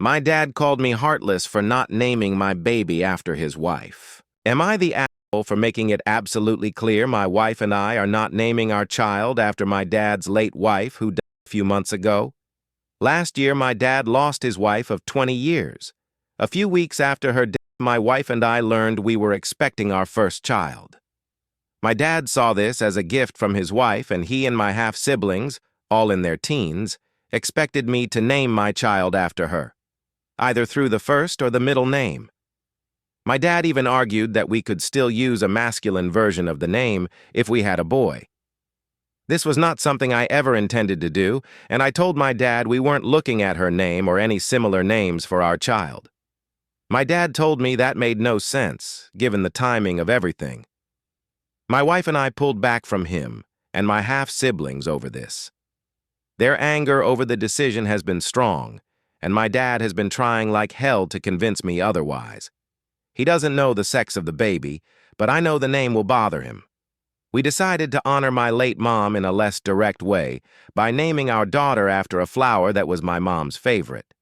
My dad called me heartless for not naming my baby after his wife. Am I the asshole for making it absolutely clear my wife and I are not naming our child after my dad's late wife who died a few months ago? Last year, my dad lost his wife of 20 years. A few weeks after her death, my wife and I learned we were expecting our first child. My dad saw this as a gift from his wife, and he and my half-siblings, all in their teens, expected me to name my child after her, either through the first or the middle name. My dad even argued that we could still use a masculine version of the name if we had a boy. This was not something I ever intended to do, and I told my dad we weren't looking at her name or any similar names for our child. My dad told me that made no sense, given the timing of everything. My wife and I pulled back from him and my half-siblings over this. Their anger over the decision has been strong, and my dad has been trying like hell to convince me otherwise. He doesn't know the sex of the baby, but I know the name will bother him. We decided to honor my late mom in a less direct way by naming our daughter after a flower that was my mom's favorite.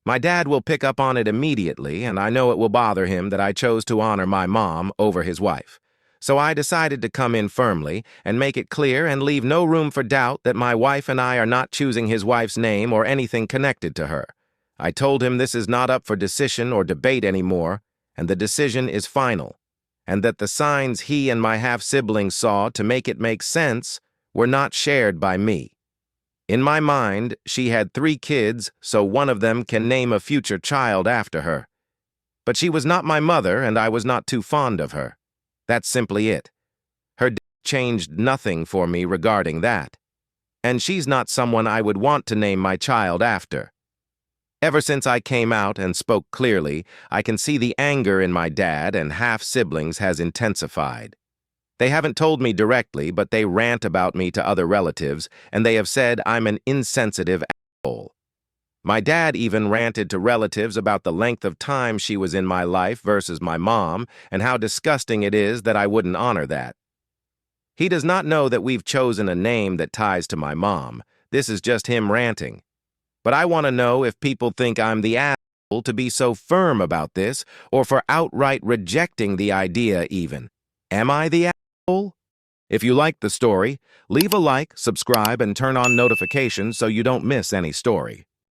My dad will pick up on it immediately, and I know it will bother him that I chose to honor my mom over his wife. So I decided to come in firmly and make it clear and leave no room for doubt that my wife and I are not choosing his wife's name or anything connected to her. I told him this is not up for decision or debate anymore, and the decision is final, and that the signs he and my half-siblings saw to make it make sense were not shared by me. In my mind, she had 3 kids, so one of them can name a future child after her. But she was not my mother, and I was not too fond of her. That's simply it. Her death changed nothing for me regarding that. And she's not someone I would want to name my child after. Ever since I came out and spoke clearly, I can see the anger in my dad and half-siblings has intensified. They haven't told me directly, but they rant about me to other relatives, and they have said I'm an insensitive asshole. My dad even ranted to relatives about the length of time she was in my life versus my mom, and how disgusting it is that I wouldn't honor that. He does not know that we've chosen a name that ties to my mom. This is just him ranting. But I want to know if people think I'm the asshole to be so firm about this, or for outright rejecting the idea even. Am I the asshole? If you liked the story, leave a like, subscribe, and turn on notifications so you don't miss any story.